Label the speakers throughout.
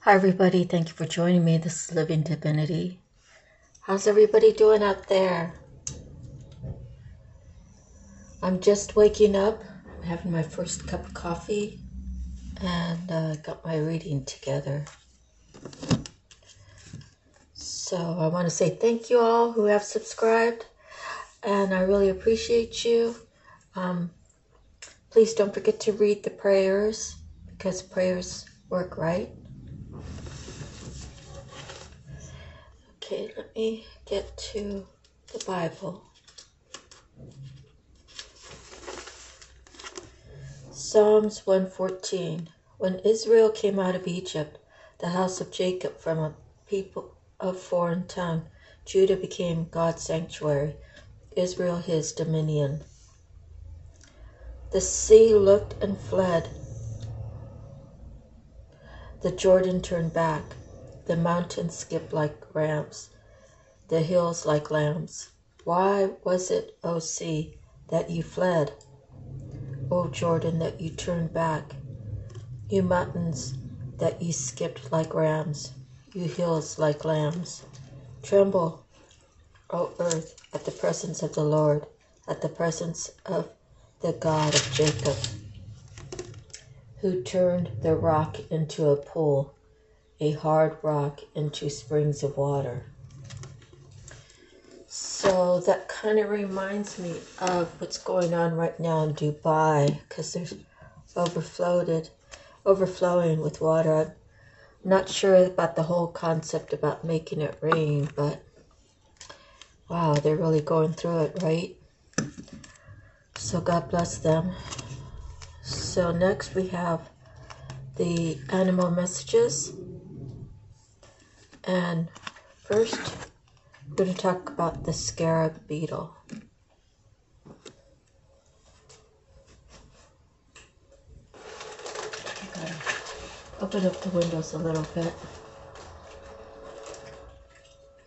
Speaker 1: Hi everybody, thank you for joining me. This is Living Divinity. How's everybody doing out there? I'm just waking up. I'm having my first cup of coffee and got my reading together. So I want to say thank you all who have subscribed, and I really appreciate you. Please don't forget to read the prayers because prayers work, right? Okay, let me get to the Bible. Psalms 114. When Israel came out of Egypt, the house of Jacob from a people of foreign tongue, Judah became God's sanctuary, Israel his dominion. The sea looked and fled. The Jordan turned back. The mountains skipped like rams, the hills like lambs. Why was it, O sea, that you fled? O Jordan, that you turned back? You mountains, that you skipped like rams, you hills like lambs. Tremble, O earth, at the presence of the Lord, at the presence of the God of Jacob, who turned the rock into a pool, a hard rock into springs of water. So that kind of reminds me of what's going on right now in Dubai, because there's overflowing with water. I'm not sure about the whole concept about making it rain, but wow, they're really going through it, right? So God bless them. So next we have the animal messages. And first, I'm going to talk about the scarab beetle. I gotta open up the windows a little bit.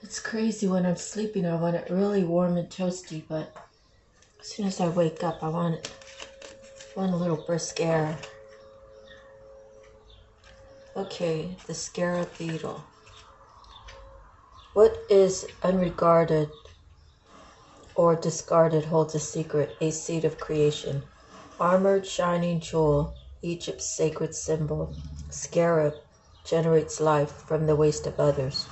Speaker 1: It's crazy when I'm sleeping, I want it really warm and toasty, but as soon as I wake up, I want a little brisk air. Okay, the scarab beetle. What is unregarded or discarded holds a secret, a seed of creation. Armored, shining jewel, Egypt's sacred symbol. Scarab generates life from the waste of others.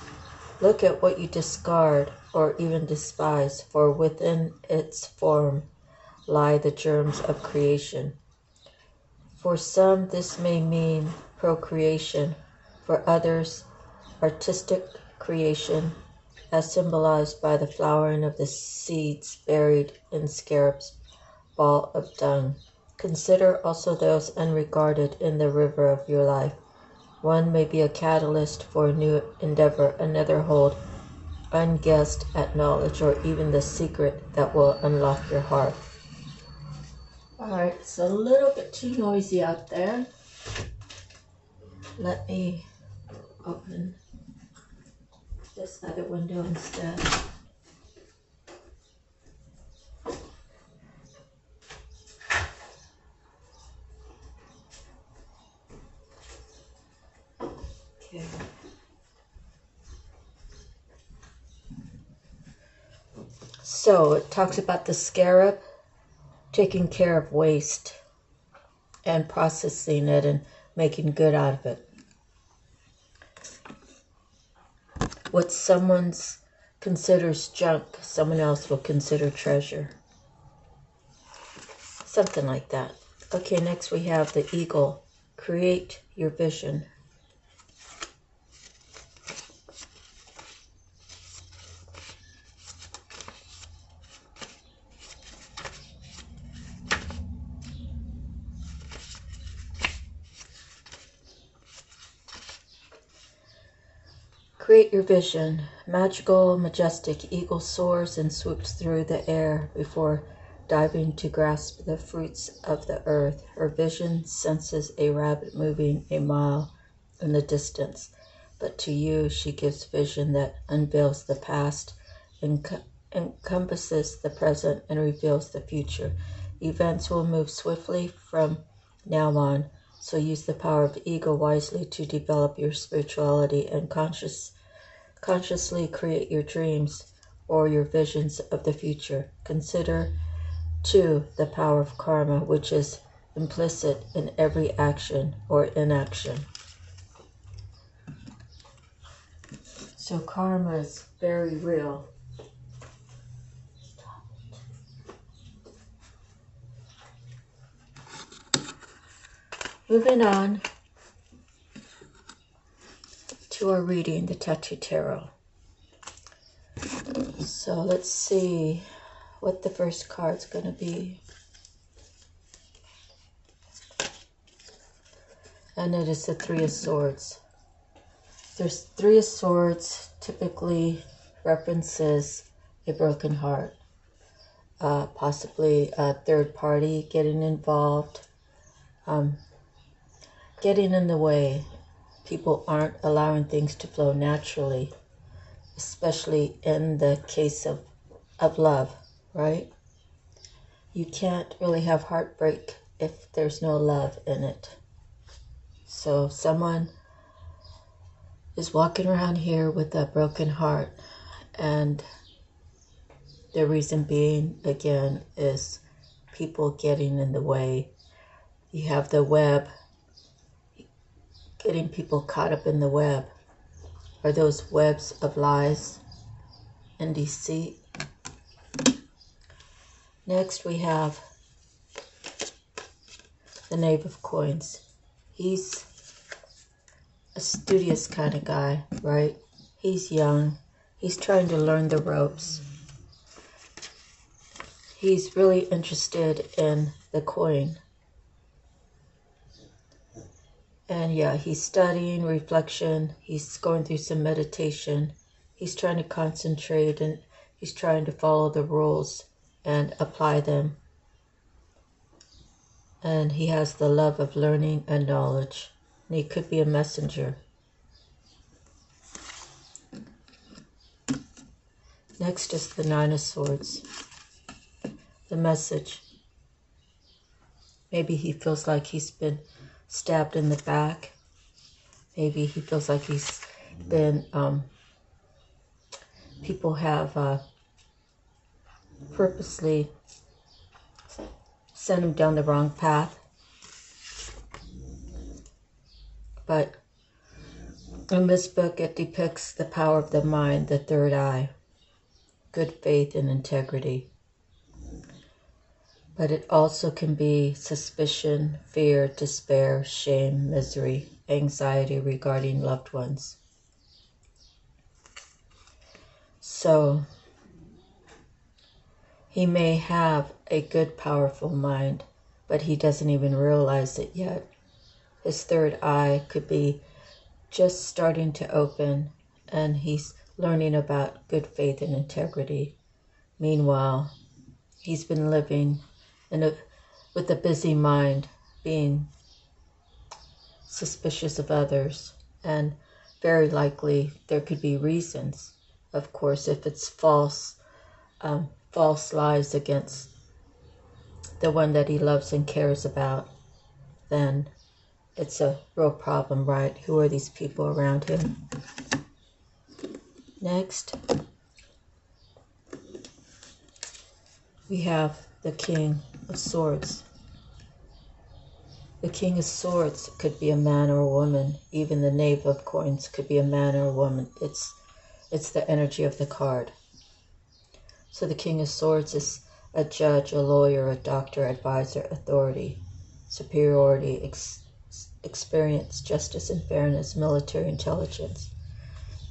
Speaker 1: Look at what you discard or even despise, for within its form lie the germs of creation. For some, this may mean procreation. For others, artistic creation, as symbolized by the flowering of the seeds buried in scarab's ball of dung. Consider also those unregarded in the river of your life. One may be a catalyst for a new endeavor, another hold unguessed at knowledge or even the secret that will unlock your heart. Alright, it's a little bit too noisy out there. Let me open this other window instead. Okay. So it talks about the scarab taking care of waste and processing it and making good out of it. What someone considers junk, someone else will consider treasure. Something like that. Okay, next we have the eagle. Create your vision. Create your vision. Magical, majestic eagle soars and swoops through the air before diving to grasp the fruits of the earth. Her vision senses a rabbit moving a mile in the distance, but to you she gives vision that unveils the past, encompasses the present, and reveals the future. Events will move swiftly from now on. So use the power of ego wisely to develop your spirituality and consciously create your dreams or your visions of the future. Consider, too, the power of karma, which is implicit in every action or inaction. So karma is very real. Moving on to our reading, the Tattoo Tarot. So let's see what the first card's going to be. And it is the Three of Swords. There's Three of Swords typically references a broken heart. Possibly a third party getting involved, getting in the way. People aren't allowing things to flow naturally, especially in the case of love, right? You can't really have heartbreak if there's no love in it. So someone is walking around here with a broken heart, and the reason being, again, is people getting in the way. You have the web, getting people caught up in the web. Are those webs of lies and deceit? Next we have the Knave of Coins. He's a studious kind of guy, right? He's young. He's trying to learn the ropes. He's really interested in the coin. And yeah, he's studying reflection. He's going through some meditation. He's trying to concentrate, and he's trying to follow the rules and apply them. And he has the love of learning and knowledge. And he could be a messenger. Next is the Nine of Swords. The message. Maybe he feels like he's been stabbed in the back. Maybe he feels like he's been, people have purposely sent him down the wrong path. But in this book, it depicts the power of the mind, the third eye, good faith and integrity. But it also can be suspicion, fear, despair, shame, misery, anxiety regarding loved ones. So he may have a good, powerful mind, but he doesn't even realize it yet. His third eye could be just starting to open, and he's learning about good faith and integrity. Meanwhile, he's been living with a busy mind, being suspicious of others, and very likely there could be reasons. Of course, if it's false lies against the one that he loves and cares about, then it's a real problem, right? Who are these people around him? Next, we have the King of Swords. The King of Swords could be a man or a woman. Even the Knave of Coins could be a man or a woman. It's the energy of the card. So the King of Swords is a judge, a lawyer, a doctor, advisor, authority, superiority, experience, justice and fairness, military intelligence.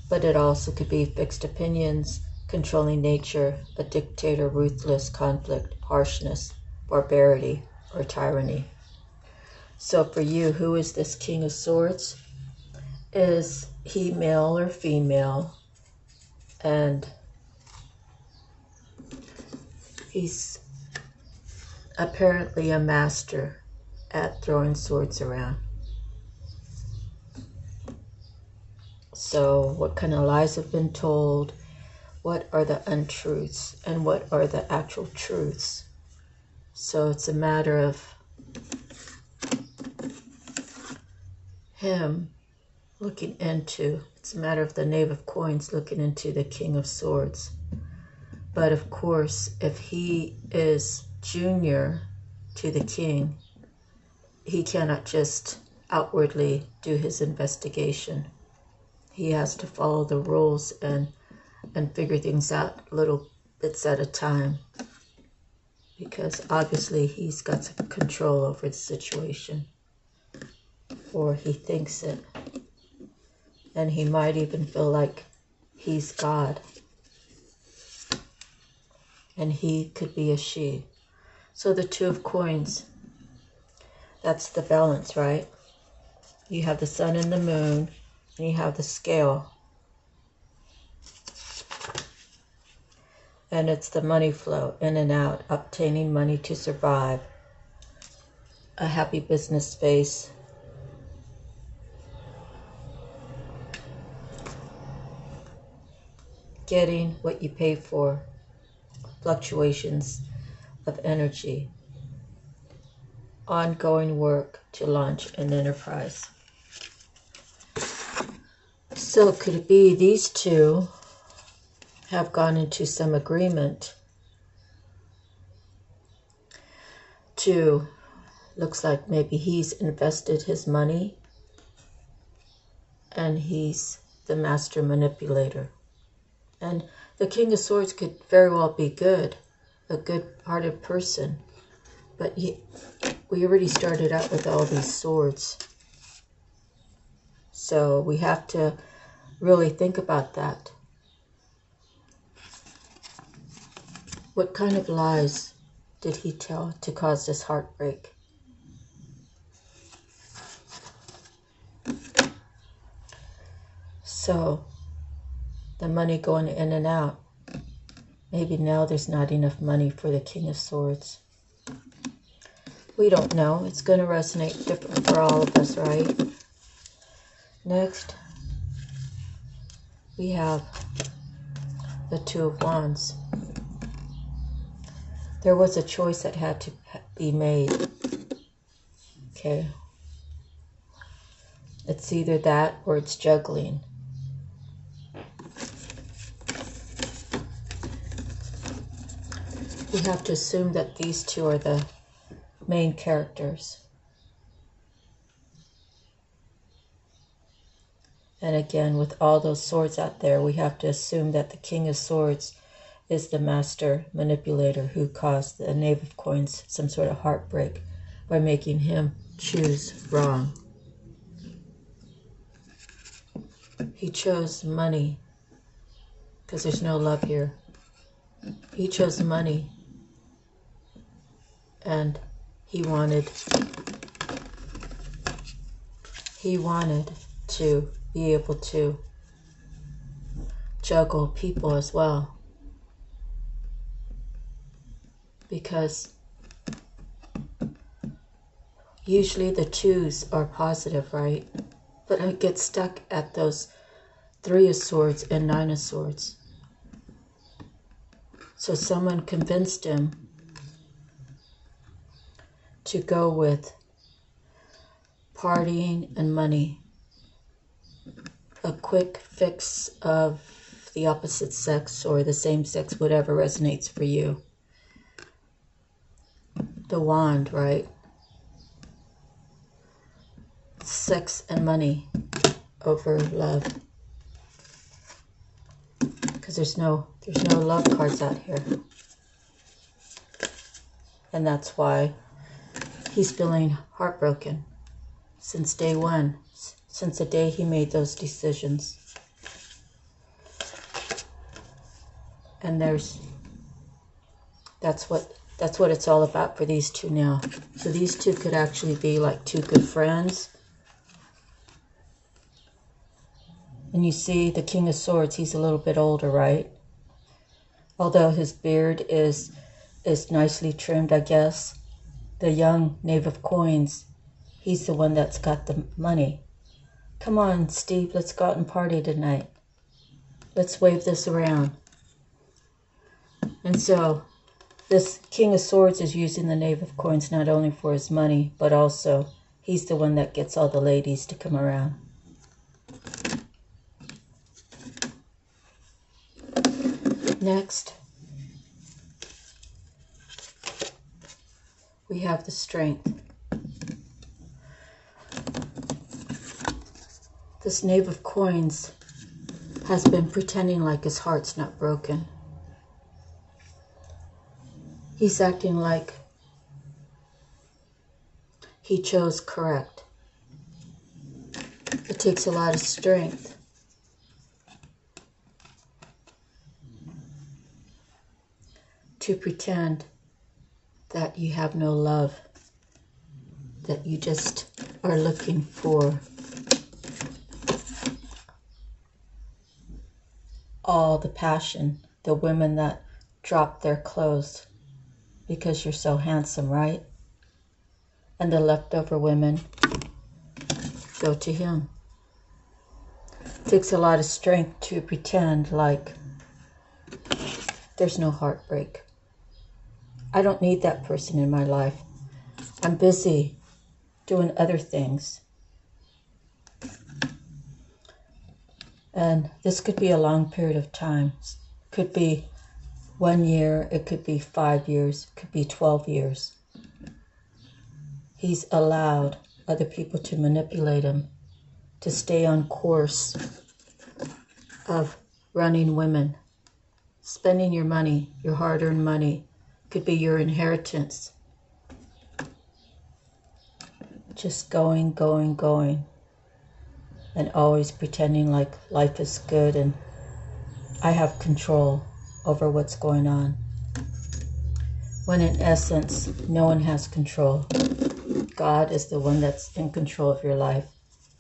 Speaker 1: But it also could be fixed opinions, controlling nature, a dictator, ruthless, conflict, harshness, barbarity, or tyranny. So for you, who is this King of Swords? Is he male or female? And he's apparently a master at throwing swords around. So what kind of lies have been told? What are the untruths? And what are the actual truths? So it's a matter of him looking into, it's a matter of the Knave of Coins looking into the King of Swords. But of course, if he is junior to the king, he cannot just outwardly do his investigation. He has to follow the rules and figure things out little bits at a time, because obviously he's got some control over the situation, or he thinks it, and he might even feel like he's God, and he could be a she. So the Two of Coins, that's the balance, right? You have the sun and the moon, and you have the scale. And it's the money flow, in and out, obtaining money to survive. A happy business space. Getting what you pay for. Fluctuations of energy. Ongoing work to launch an enterprise. So could it be these two have gone into some agreement to, looks like maybe he's invested his money and he's the master manipulator. And the King of Swords could very well be good, a good-hearted person, but we already started out with all these swords. So we have to really think about that. What kind of lies did he tell to cause this heartbreak? So, the money going in and out. Maybe now there's not enough money for the King of Swords. We don't know. It's going to resonate different for all of us, right? Next, we have the Two of Wands. There was a choice that had to be made. Okay. It's either that or it's juggling. We have to assume that these two are the main characters. And again, with all those swords out there, we have to assume that the King of Swords is the master manipulator who caused the Knave of Coins some sort of heartbreak by making him choose wrong. He chose money because there's no love here. He chose money, and he wanted to be able to juggle people as well, because usually the twos are positive, right? But I get stuck at those Three of Swords and Nine of Swords. So someone convinced him to go with partying and money. A quick fix of the opposite sex or the same sex, whatever resonates for you. The Wand, right? Sex and money over love. Because there's no love cards out here. And that's why he's feeling heartbroken since day one, since the day he made those decisions. And that's what it's all about for these two now. So these two could actually be like two good friends. And you see the King of Swords, he's a little bit older, right? Although his beard is nicely trimmed, I guess. The young Knave of Coins, he's the one that's got the money. Come on, Steve, let's go out and party tonight. Let's wave this around. And so this King of Swords is using the Knave of Coins not only for his money, but also He's the one that gets all the ladies to come around. Next, we have the Strength. This Knave of Coins has been pretending like his heart's not broken. He's acting like he chose correct. It takes a lot of strength to pretend that you have no love, that you just are looking for all the passion, the women that drop their clothes because you're so handsome, right? And the leftover women go to him. It takes a lot of strength to pretend like there's no heartbreak. I don't need that person in my life. I'm busy doing other things. And this could be a long period of time. It could be 1 year, it could be 5 years, it could be 12 years. He's allowed other people to manipulate him, to stay on course of running women, spending your money, your hard-earned money. Could be your inheritance. Just going, and always pretending like life is good and I have control over what's going on. When in essence, no one has control. God is the one that's in control of your life.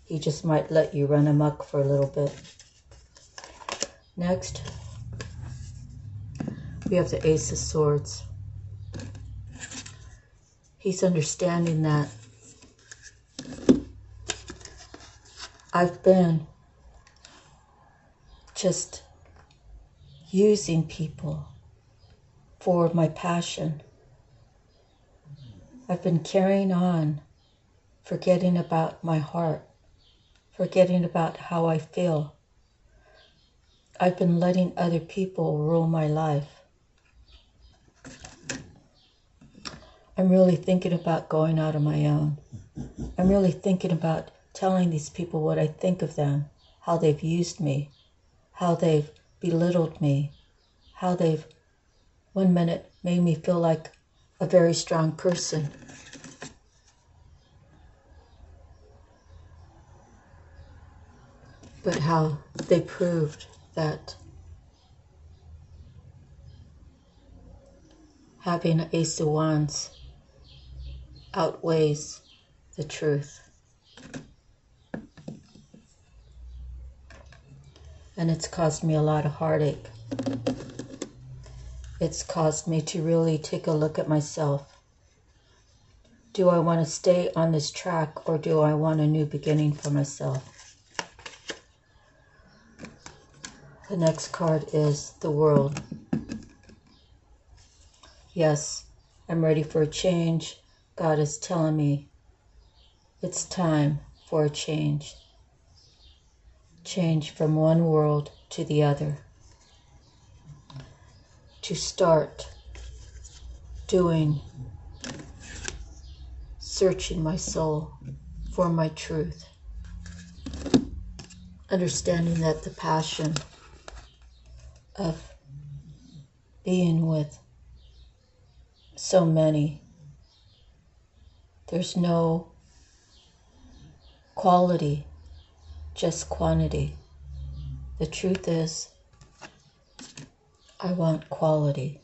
Speaker 1: He just might let you run amok for a little bit. Next, we have the Ace of Swords. He's understanding that I've been just using people for my passion. I've been carrying on, forgetting about my heart, forgetting about how I feel. I've been letting other people rule my life. I'm really thinking about going out on my own. I'm really thinking about telling these people what I think of them, how they've used me, how they've belittled me, how they've 1 minute made me feel like a very strong person. But how they proved that having an Ace of Wands outweighs the truth. And it's caused me a lot of heartache. It's caused me to really take a look at myself. Do I want to stay on this track, or do I want a new beginning for myself? The next card is the World. Yes, I'm ready for a change. God is telling me it's time for a change. Change from one world to the other. To start doing, searching my soul for my truth. Understanding that the passion of being with so many, there's no quality, just quantity. The truth is, I want quality.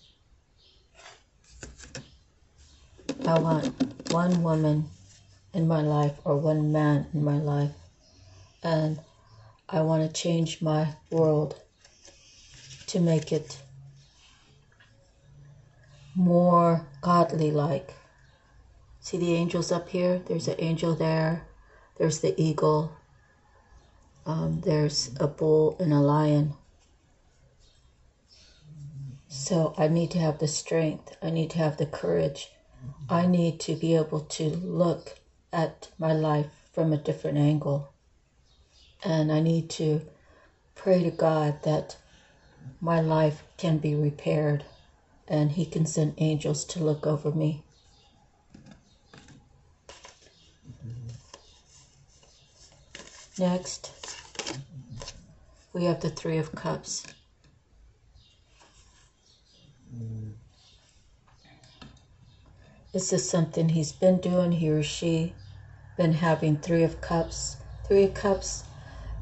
Speaker 1: I want one woman in my life or one man in my life, and I want to change my world to make it more godly-like. See the angels up here? There's an angel there. There's the eagle. There's a bull and a lion. So I need to have the strength. I need to have the courage. I need to be able to look at my life from a different angle. And I need to pray to God that my life can be repaired and He can send angels to look over me. Next, we have the Three of Cups. Is this something he's been doing, he or she been having Three of Cups? Three of Cups,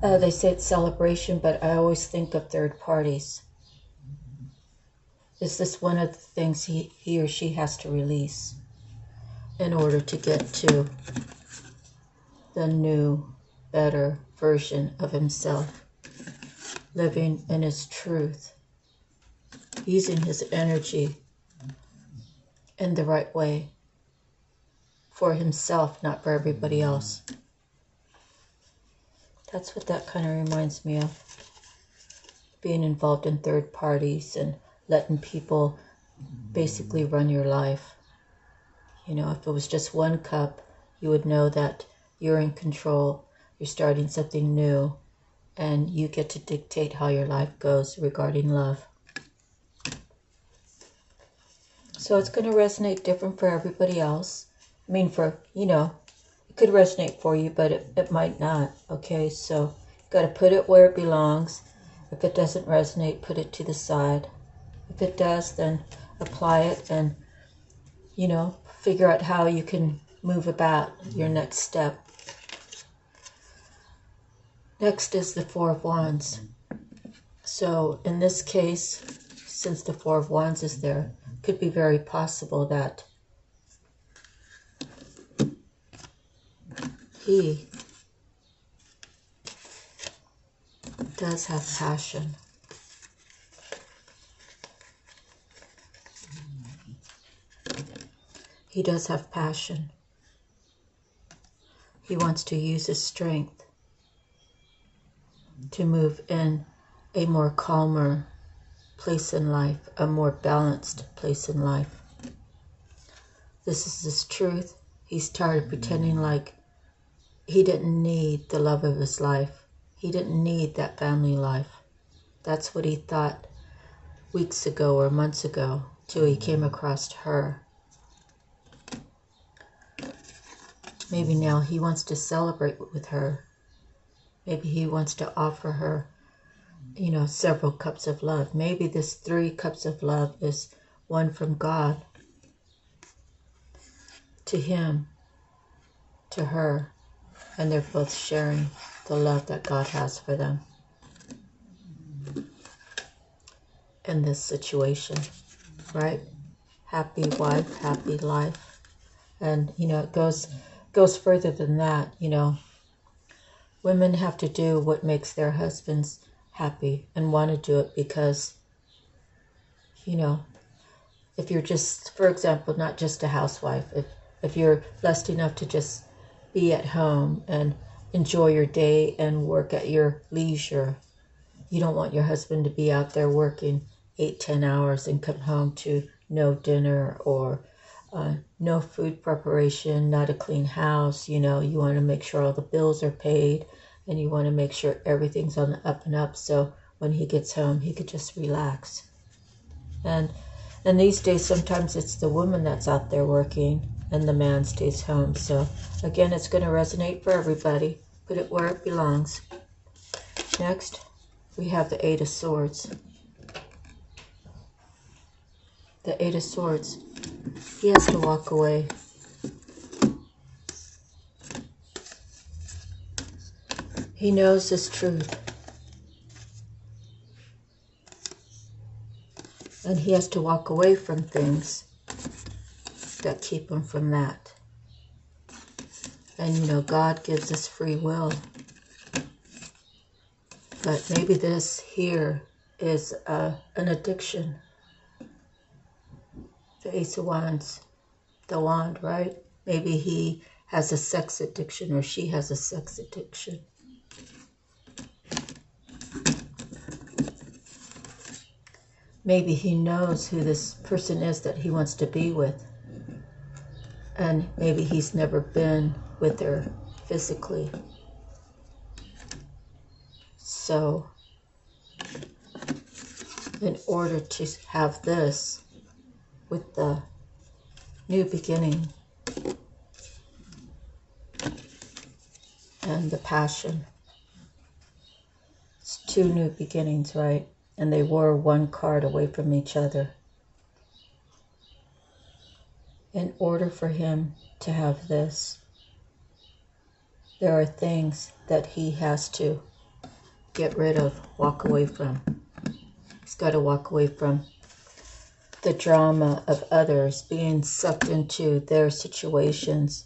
Speaker 1: they say it's celebration, but I always think of third parties. Is this one of the things he or she has to release in order to get to the new, better version of himself, living in his truth, using his energy in the right way for himself, not for everybody else? That's what that kind of reminds me of. Being involved in third parties and letting people basically run your life. You know, if it was just one cup, you would know that you're in control, you're starting something new, and you get to dictate how your life goes regarding love. So it's going to resonate different for everybody else. I mean, for, you know, it could resonate for you, but it might not. Okay, so you got to put it where it belongs. If it doesn't resonate, put it to the side. If it does, then apply it and, you know, figure out how you can move about your next step. Next is the Four of Wands. So in this case, since the Four of Wands is there, it could be very possible that he does have passion. He does have passion. He wants to use his strength to move in a more calmer place in life, a more balanced place in life. This is his truth. He's tired of pretending like he didn't need the love of his life. He didn't need that family life. That's what he thought weeks ago or months ago, till he came across her. Maybe now he wants to celebrate with her. Maybe he wants to offer her, you know, several cups of love. Maybe this 3 cups of love is one from God to him, to her, and they're both sharing the love that God has for them in this situation, right? Happy wife, happy life. And, you know, it goes further than that. You know, women have to do what makes their husbands happy and want to do it because, you know, if you're just, for example, not just a housewife, if you're blessed enough to just be at home and enjoy your day and work at your leisure, you don't want your husband to be out there working 8-10 hours and come home to no dinner or no food preparation, not a clean house. You know, you want to make sure all the bills are paid and you want to make sure everything's on the up and up, so when he gets home he could just relax. And these days sometimes it's the woman that's out there working and the man stays home. So again, it's going to resonate for everybody. Put it where it belongs. Next, we have the Eight of Swords. The Eight of Swords. He has to walk away. He knows his truth. And he has to walk away from things that keep him from that. And, you know, God gives us free will. But maybe this here is an addiction. The Ace of Wands, the wand, right? Maybe he has a sex addiction or she has a sex addiction. Maybe he knows who this person is that he wants to be with. And maybe he's never been with her physically. So in order to have this with the new beginning and the passion, it's two new beginnings, right? And they were one card away from each other. In order for him to have this, there are things that he has to get rid of, walk away from. He's got to walk away from the drama of others, being sucked into their situations.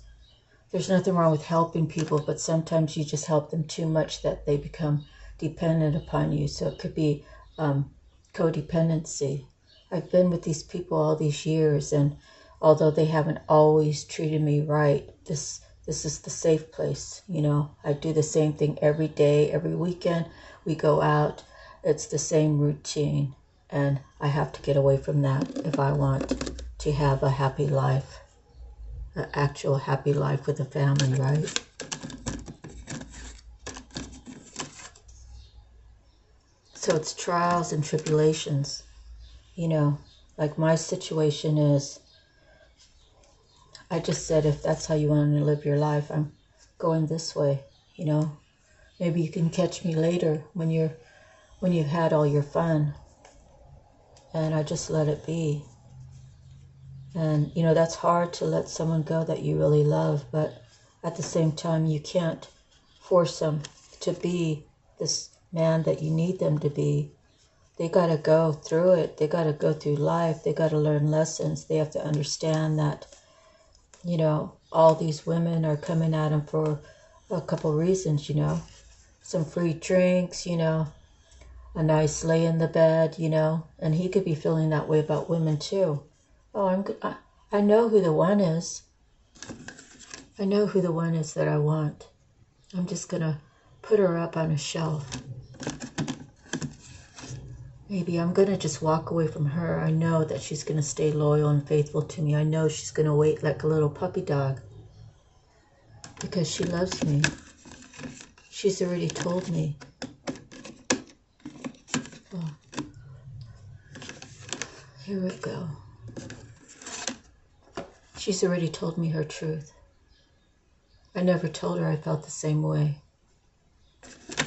Speaker 1: There's nothing wrong with helping people, but sometimes you just help them too much that they become dependent upon you. So it could be codependency. I've been with these people all these years, and although they haven't always treated me right, this is the safe place. You know, I do the same thing every day, every weekend. We go out. It's the same routine, and I have to get away from that if I want to have a happy life, an actual happy life with a family, right? So it's trials and tribulations. You know, like my situation is, I just said, if that's how you want to live your life, I'm going this way, you know. Maybe you can catch me later when you've had all your fun. And I just let it be. And, you know, that's hard to let someone go that you really love, but at the same time, you can't force them to be this man that you need them to be. They got to go through it. They got to go through life. They got to learn lessons. They have to understand that, you know, all these women are coming at him for a couple reasons, you know. Some free drinks, you know, a nice lay in the bed, you know. And he could be feeling that way about women too. Oh, I know who the one is. I know who the one is that I want. I'm just going to put her up on a shelf. Maybe I'm going to just walk away from her. I know that she's going to stay loyal and faithful to me. I know she's going to wait like a little puppy dog because she loves me. She's already told me. Oh. Here we go. She's already told me her truth. I never told her I felt the same way.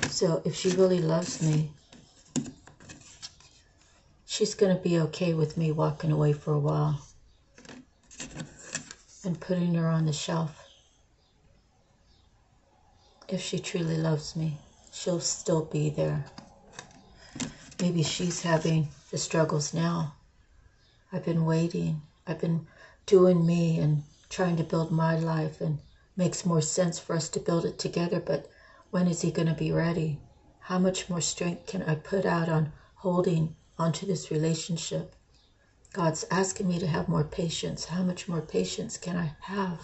Speaker 1: So if she really loves me, she's going to be okay with me walking away for a while and putting her on the shelf. If she truly loves me, she'll still be there. Maybe she's having the struggles now. I've been waiting. I've been doing me and trying to build my life, and makes more sense for us to build it together. But when is he going to be ready? How much more strength can I put out on holding onto this relationship? God's asking me to have more patience. How much more patience can I have?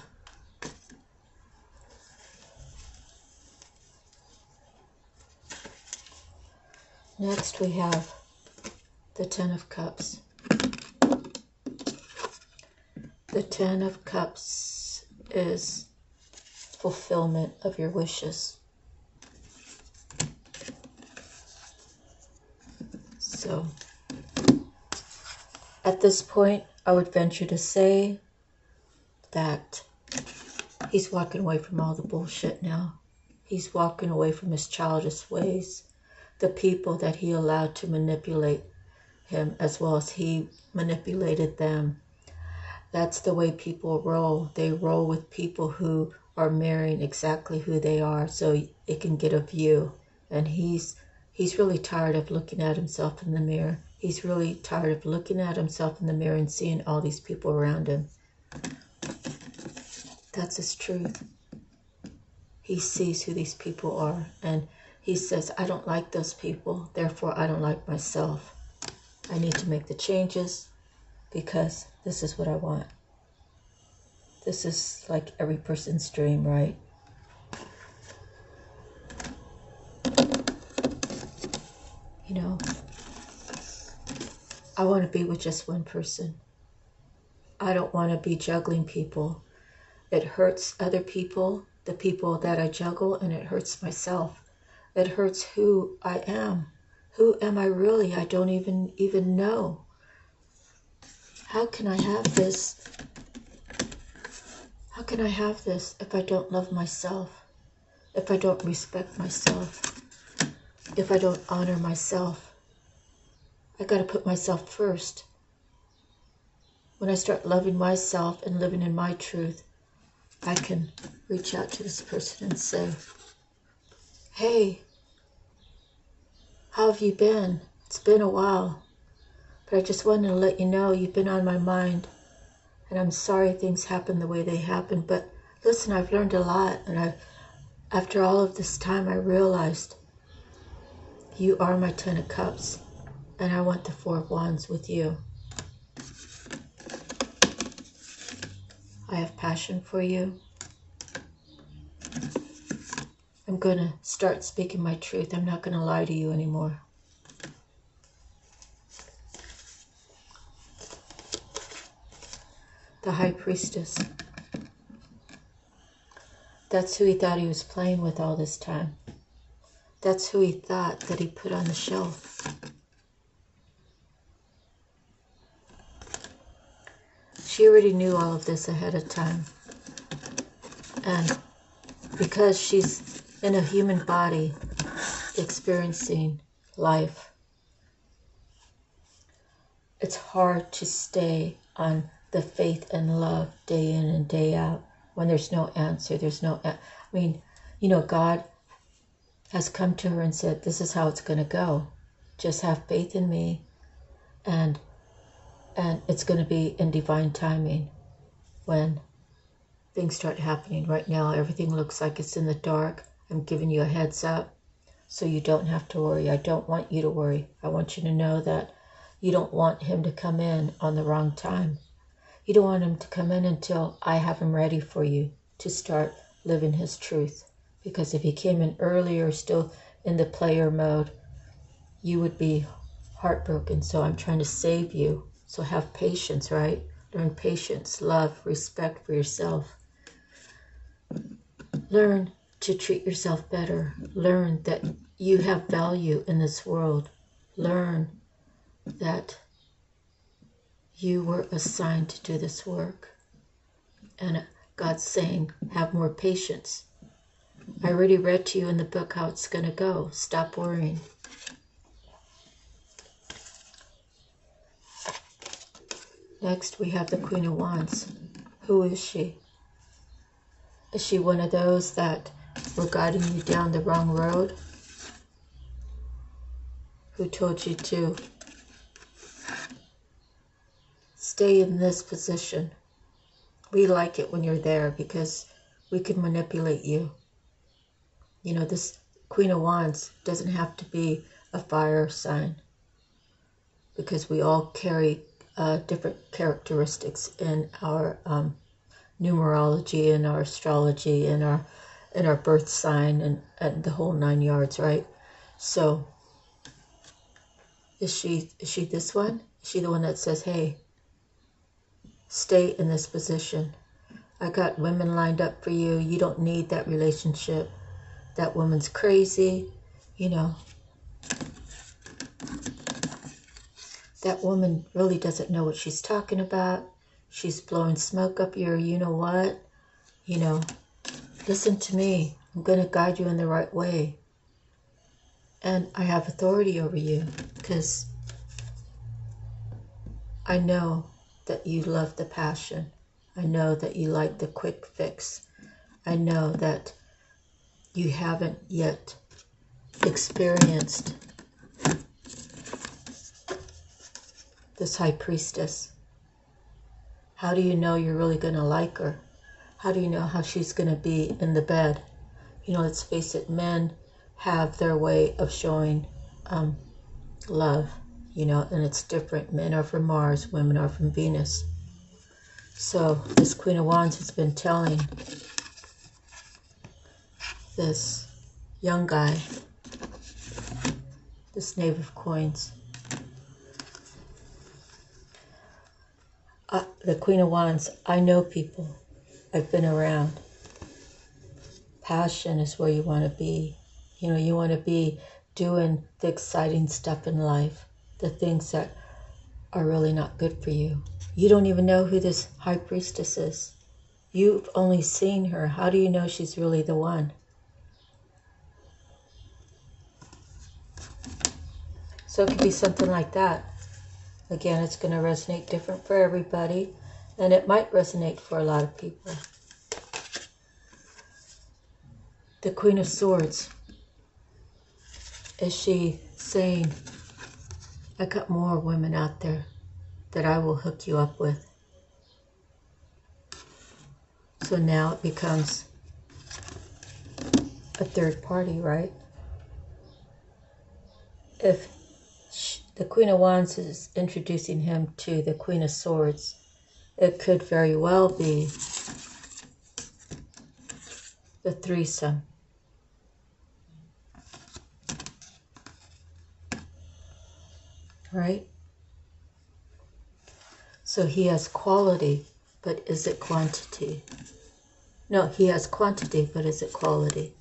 Speaker 1: Next we have the Ten of Cups. The Ten of Cups is fulfillment of your wishes. So, at this point, I would venture to say that he's walking away from all the bullshit now. He's walking away from his childish ways, the people that he allowed to manipulate him as well as he manipulated them. That's the way people roll. They roll with people who are mirroring exactly who they are, so it can get a view. And he's really tired of looking at himself in the mirror. He's really tired of looking at himself in the mirror and seeing all these people around him. That's his truth. He sees who these people are, and he says, I don't like those people, therefore I don't like myself. I need to make the changes because this is what I want. This is like every person's dream, right? You know, I want to be with just one person. I don't want to be juggling people. It hurts other people, the people that I juggle, and it hurts myself. It hurts who I am. Who am I really? I don't even know. How can I have this? How can I have this if I don't love myself? If I don't respect myself? If I don't honor myself? I got to put myself first. When I start loving myself and living in my truth, I can reach out to this person and say, hey, how have you been? It's been a while, but I just wanted to let you know you've been on my mind, and I'm sorry things happened the way they happened, but listen, I've learned a lot, and after all of this time, I realized you are my 10 of Cups, and I want the 4 of Wands with you. I have passion for you. I'm going to start speaking my truth. I'm not going to lie to you anymore. The High Priestess. That's who he thought he was playing with all this time. That's who he thought that he put on the shelf. She already knew all of this ahead of time. And because she's in a human body experiencing life, it's hard to stay on the faith and love day in and day out when there's no answer. God has come to her and said, this is how it's going to go. Just have faith in me, and it's going to be in divine timing when things start happening. Right now, everything looks like it's in the dark. I'm giving you a heads up so you don't have to worry. I don't want you to worry. I want you to know that you don't want him to come in on the wrong time. You don't want him to come in until I have him ready for you to start living his truth. Because if he came in earlier, still in the player mode, you would be heartbroken. So I'm trying to save you. So have patience, right? Learn patience, love, respect for yourself. Learn to treat yourself better. Learn that you have value in this world. Learn that you were assigned to do this work. And God's saying, have more patience. I already read to you in the book how it's going to go. Stop worrying. Next, we have the Queen of Wands. Who is she? Is she one of those that were guiding you down the wrong road? Who told you to stay in this position? We like it when you're there because we can manipulate you. This Queen of Wands doesn't have to be a fire sign, because we all carry different characteristics in our numerology, in our astrology, in our birth sign, and the whole 9 yards, right? So is she this one? Is she the one that says, hey, stay in this position? I got women lined up for you. You don't need that relationship. That woman's crazy, That woman really doesn't know what she's talking about. She's blowing smoke up your you-know-what. Listen to me. I'm going to guide you in the right way. And I have authority over you because I know that you love the passion. I know that you like the quick fix. I know that you haven't yet experienced this High Priestess. How do you know you're really going to like her? How do you know how she's going to be in the bed? Let's face it, men have their way of showing love, and it's different. Men are from Mars, women are from Venus. So this Queen of Wands has been telling this young guy, this Knave of Coins, the Queen of Wands, I know people. I've been around. Passion is where you want to be. You know, you want to be doing the exciting stuff in life, the things that are really not good for you. You don't even know who this high priestess is. You've only seen her. How do you know she's really the one? So it could be something like that. Again, it's going to resonate different for everybody, and it might resonate for a lot of people. The Queen of Swords. Is she saying, I got more women out there that I will hook you up with? So now it becomes a third party, right? If the Queen of Wands is introducing him to the Queen of Swords, it could very well be the threesome. Right? So he has quality, but is it quantity? No, he has quantity, but is it quality?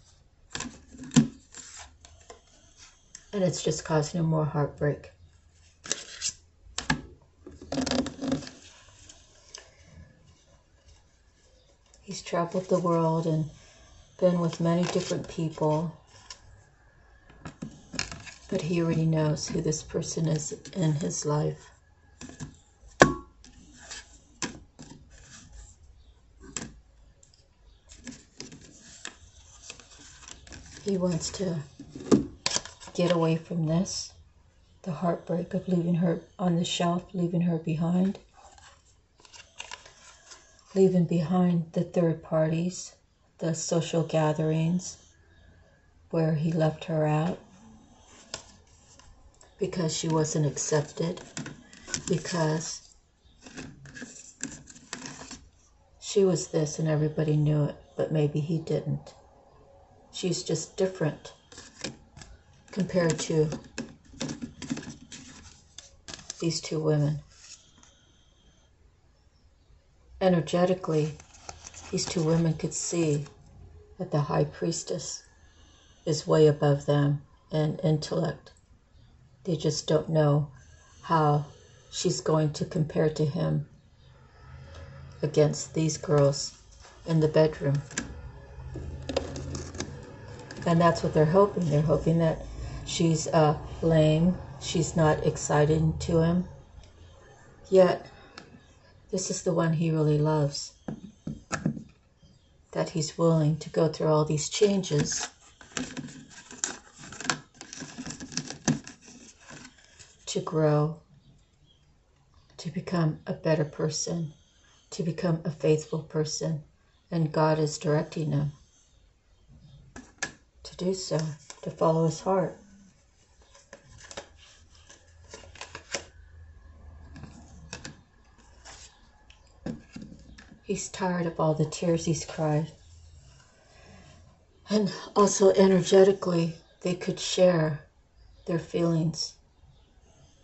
Speaker 1: And it's just causing him more heartbreak. He's traveled the world and been with many different people, but he already knows who this person is in his life. He wants to get away from this, the heartbreak of leaving her on the shelf, leaving her behind, leaving behind the third parties, the social gatherings where he left her out because she wasn't accepted, because she was this and everybody knew it, but maybe he didn't. She's just different compared to these two women. Energetically, these two women could see that the high priestess is way above them in intellect. They just don't know how she's going to compare to him against these girls in the bedroom. And that's what they're hoping. They're hoping that she's lame, she's not exciting to him. Yet, this is the one he really loves. That he's willing to go through all these changes to grow, to become a better person, to become a faithful person. And God is directing him to do so, to follow his heart. He's tired of all the tears he's cried. And also energetically, they could share their feelings.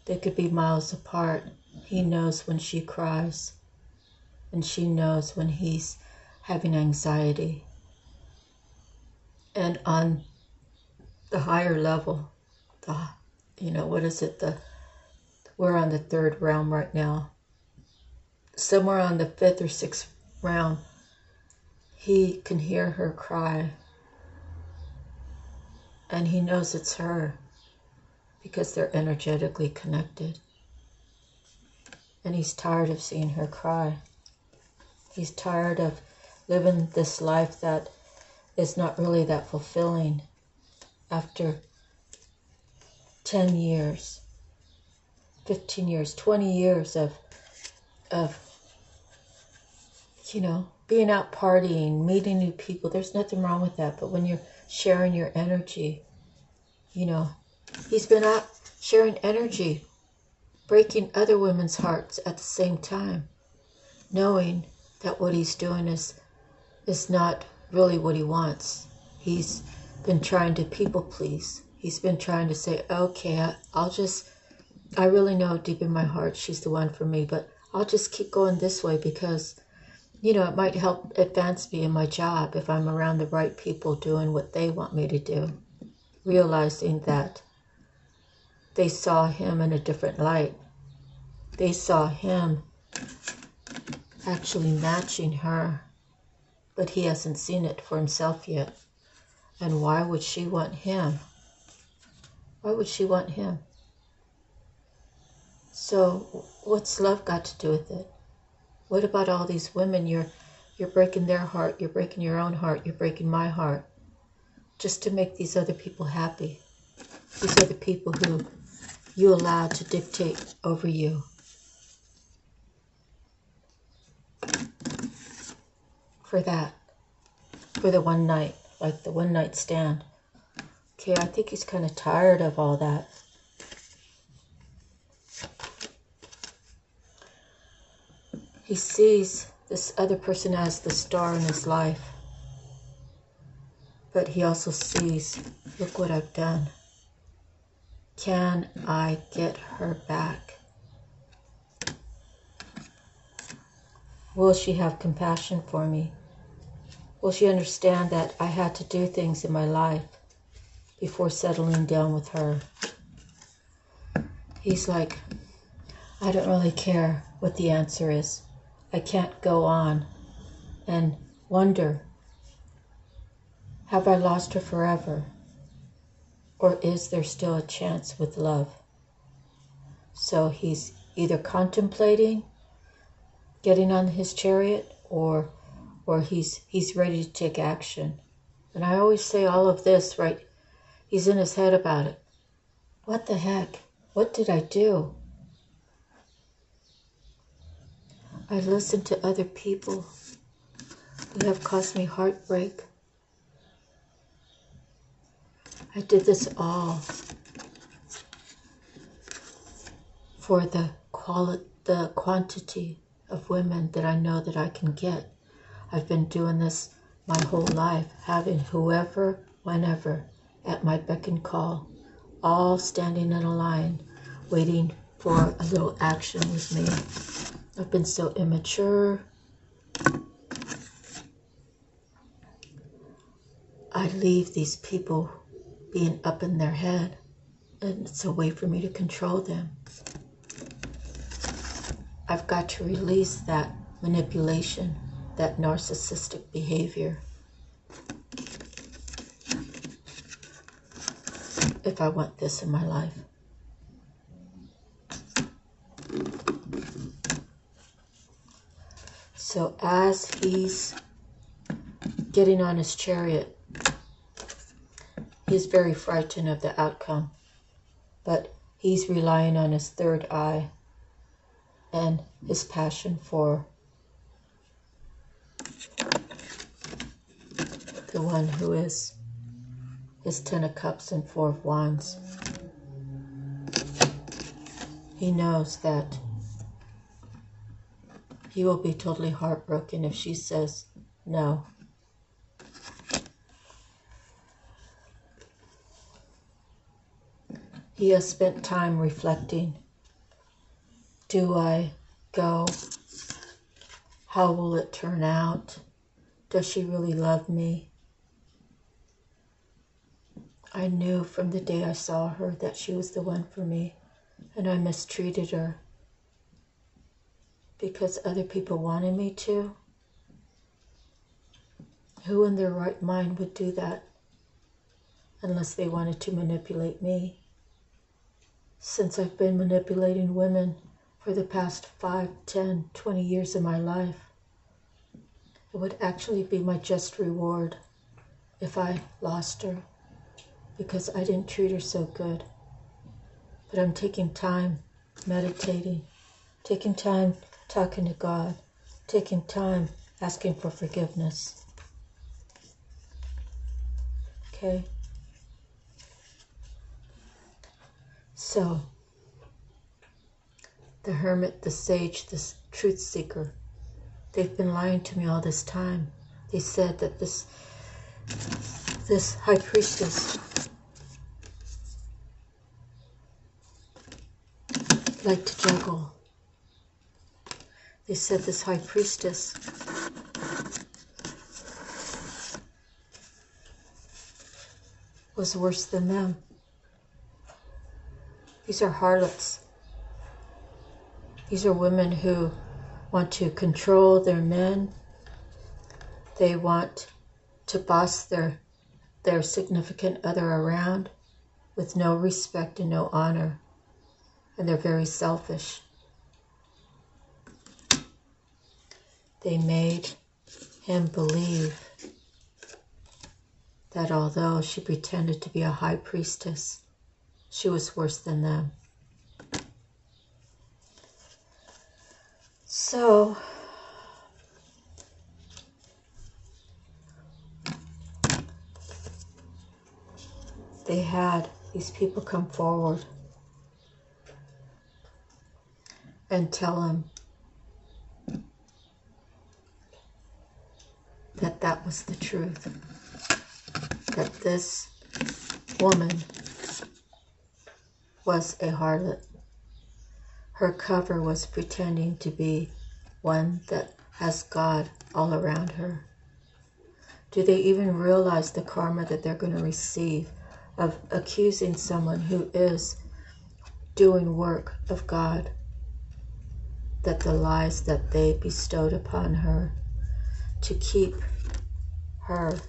Speaker 1: They could be miles apart. He knows when she cries, and she knows when he's having anxiety. And on the higher level, we're on the third realm right now. Somewhere on the fifth or sixth realm, he can hear her cry. And he knows it's her because they're energetically connected. And he's tired of seeing her cry. He's tired of living this life that is not really that fulfilling after 10 years, 15 years, 20 years of being out partying, meeting new people. There's nothing wrong with that. But when you're sharing your energy, he's been out sharing energy, breaking other women's hearts at the same time, knowing that what he's doing is not really what he wants. He's been trying to people please. He's been trying to say, okay, I really know deep in my heart she's the one for me, but I'll just keep going this way because It might help advance me in my job if I'm around the right people doing what they want me to do. Realizing that they saw him in a different light. They saw him actually matching her, but he hasn't seen it for himself yet. And why would she want him? Why would she want him? So what's love got to do with it? What about all these women? You're breaking their heart, you're breaking your own heart, you're breaking my heart, just to make these other people happy. These are the people who you allow to dictate over you. For that. For the one night, like the one night stand. Okay, I think he's kind of tired of all that. He sees this other person as the star in his life. But he also sees, look what I've done. Can I get her back? Will she have compassion for me? Will she understand that I had to do things in my life before settling down with her? He's like, I don't really care what the answer is. I can't go on and wonder, have I lost her forever? Or is there still a chance with love? So he's either contemplating getting on his chariot or he's ready to take action. And I always say all of this, right? He's in his head about it. What the heck? What did I do? I listened to other people who have caused me heartbreak. I did this all for the quantity of women that I know that I can get. I've been doing this my whole life, having whoever, whenever, at my beck and call, all standing in a line, waiting for a little action with me. I've been so immature. I leave these people being up in their head, and it's a way for me to control them. I've got to release that manipulation, that narcissistic behavior, if I want this in my life. So as he's getting on his chariot, he's very frightened of the outcome, but he's relying on his third eye and his passion for the one who is his 10 of Cups and 4 of Wands. He knows that he will be totally heartbroken if she says no. He has spent time reflecting. Do I go? How will it turn out? Does she really love me? I knew from the day I saw her that she was the one for me, and I mistreated her because other people wanted me to. Who in their right mind would do that unless they wanted to manipulate me? Since I've been manipulating women for the past 5, 10, 20 years of my life, it would actually be my just reward if I lost her, because I didn't treat her so good. But I'm taking time meditating, taking time talking to God, taking time asking for forgiveness. Okay? So, the hermit, the sage, the truth seeker, they've been lying to me all this time. They said that this high priestess liked to juggle. They said this high priestess was worse than them. These are harlots. These are women who want to control their men. They want to boss their significant other around with no respect and no honor. And they're very selfish. They made him believe that although she pretended to be a high priestess, she was worse than them. So, they had these people come forward and tell him that that was the truth. That this woman was a harlot. Her cover was pretending to be one that has God all around her. Do they even realize the karma that they're going to receive of accusing someone who is doing work of God? That the lies that they bestowed upon her to keep her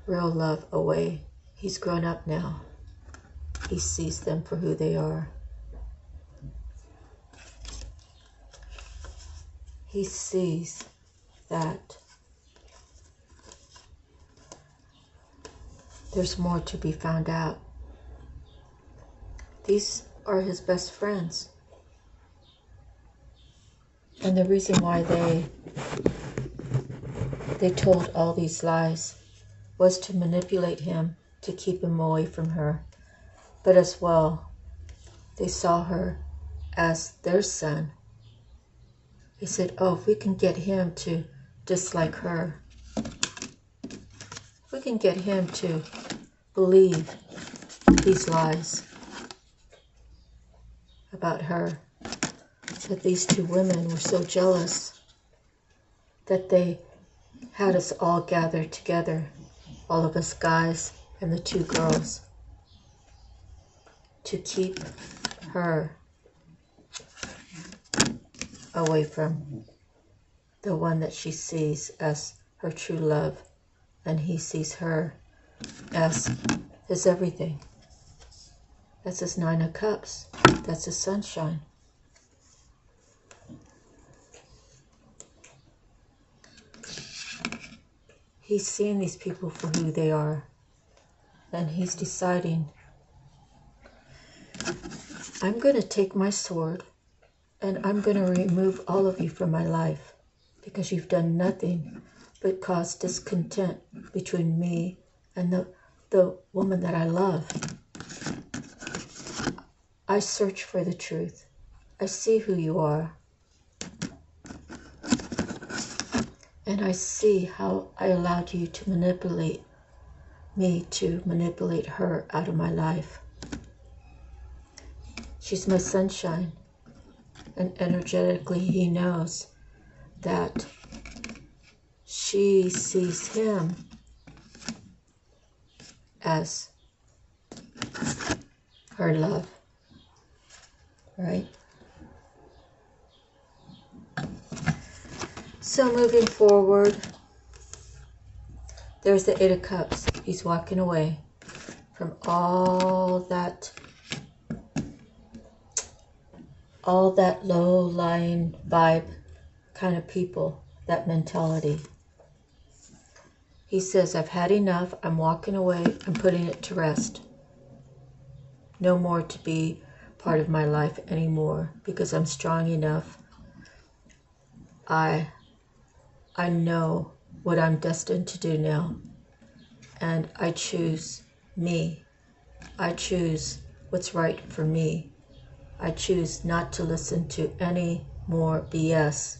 Speaker 1: real love away. He's grown up now. He sees them for who they are. He sees that there's more to be found out. These are his best friends. And the reason why they told all these lies was to manipulate him, to keep him away from her. But as well, they saw her as their son. He said, oh, if we can get him to dislike her, if we can get him to believe these lies about her, that these two women were so jealous that they had us all gathered together, all of us guys and the two girls, to keep her away from the one that she sees as her true love, and he sees her as his everything. That's his 9 of Cups. That's his sunshine. He's seeing these people for who they are, and he's deciding, I'm going to take my sword and I'm going to remove all of you from my life because you've done nothing but cause discontent between me and the woman that I love. I search for the truth. I see who you are. And I see how I allowed you to manipulate me, to manipulate her out of my life. She's my sunshine. And energetically, he knows that she sees him as her love, right? So moving forward, there's the 8 of Cups. He's walking away from all that low-lying vibe kind of people, that mentality. He says, I've had enough. I'm walking away. I'm putting it to rest. No more to be part of my life anymore because I'm strong enough. I know what I'm destined to do now. And I choose me. I choose what's right for me. I choose not to listen to any more BS.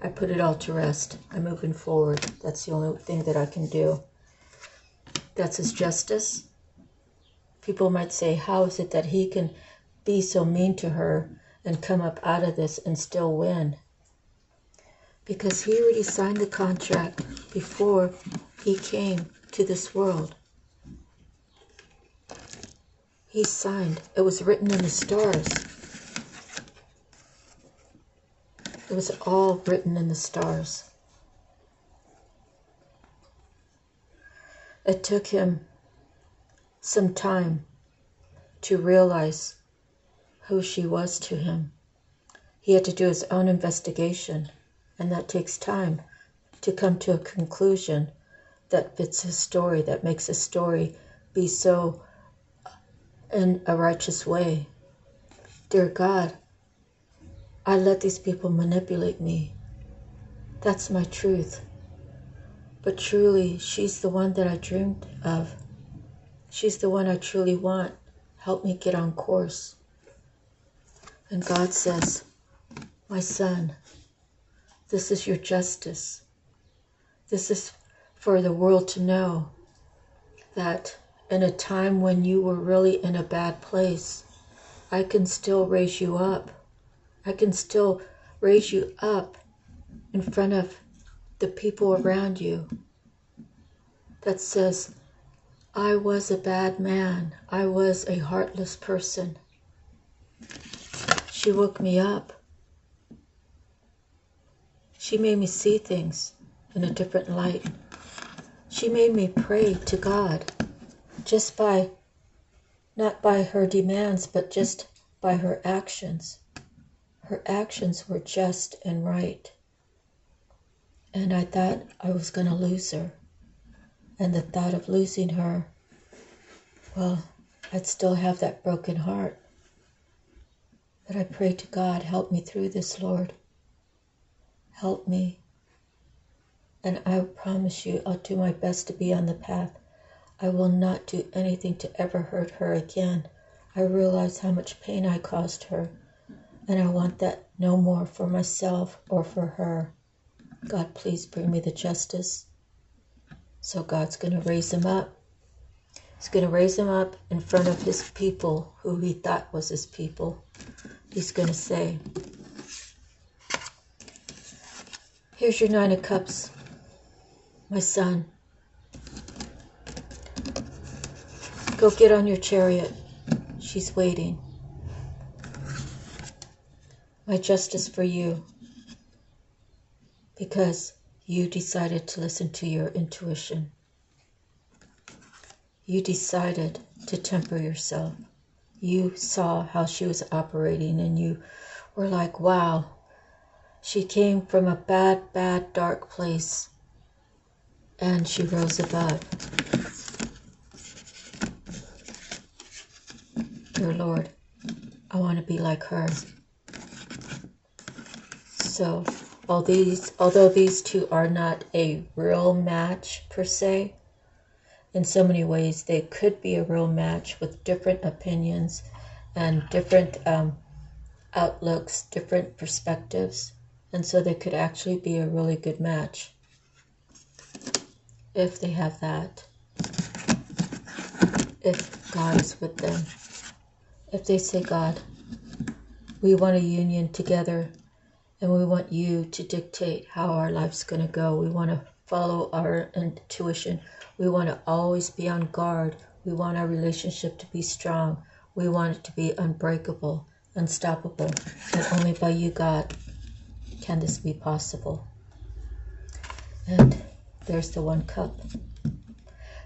Speaker 1: I put it all to rest. I'm moving forward. That's the only thing that I can do. That's his justice. People might say, how is it that he can be so mean to her and come up out of this and still win? Because he already signed the contract before he came to this world. He signed. It was written in the stars. It was all written in the stars. It took him some time to realize who she was to him. He had to do his own investigation, and that takes time to come to a conclusion that fits his story, that makes his story be so in a righteous way. Dear God, I let these people manipulate me. That's my truth. But truly, she's the one that I dreamed of. She's the one I truly want. Help me get on course. And God says, my son, this is your justice. This is for the world to know that in a time when you were really in a bad place, I can still raise you up. I can still raise you up in front of the people around you that says, I was a bad man. I was a heartless person. She woke me up. She made me see things in a different light. She made me pray to God just by, not by her demands, but just by her actions. Her actions were just and right. And I thought I was going to lose her. And the thought of losing her, well, I'd still have that broken heart. But I prayed to God, help me through this, Lord. Help me. And I promise you, I'll do my best to be on the path. I will not do anything to ever hurt her again. I realize how much pain I caused her. And I want that no more for myself or for her. God, please bring me the justice. So God's going to raise him up. He's going to raise him up in front of his people, who he thought was his people. He's going to say, here's your 9 of Cups, my son. Go get on your chariot. She's waiting. My justice for you. Because you decided to listen to your intuition. You decided to temper yourself. You saw how she was operating and you were like, wow, she came from a bad, bad, dark place and she rose above. Dear Lord, I want to be like her. So, although these two are not a real match per se, in so many ways they could be a real match with different opinions and different outlooks, different perspectives, and so they could actually be a really good match if they have that, if God is with them. If they say, God, we want a union together and we want you to dictate how our life's going to go. We want to follow our intuition. We want to always be on guard. We want our relationship to be strong. We want it to be unbreakable, unstoppable. And only by you, God, can this be possible. And there's the 1 cup.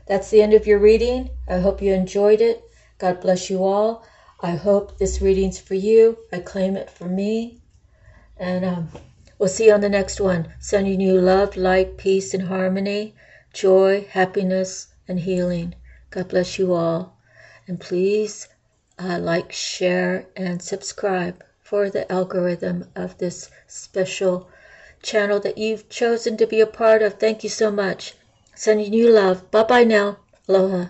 Speaker 1: That's the end of your reading. I hope you enjoyed it. God bless you all. I hope this reading's for you. I claim it for me. And we'll see you on the next one. Sending you love, light, peace, and harmony, joy, happiness, and healing. God bless you all. And please like, share, and subscribe for the algorithm of this special channel that you've chosen to be a part of. Thank you so much. Sending you love. Bye-bye now. Aloha.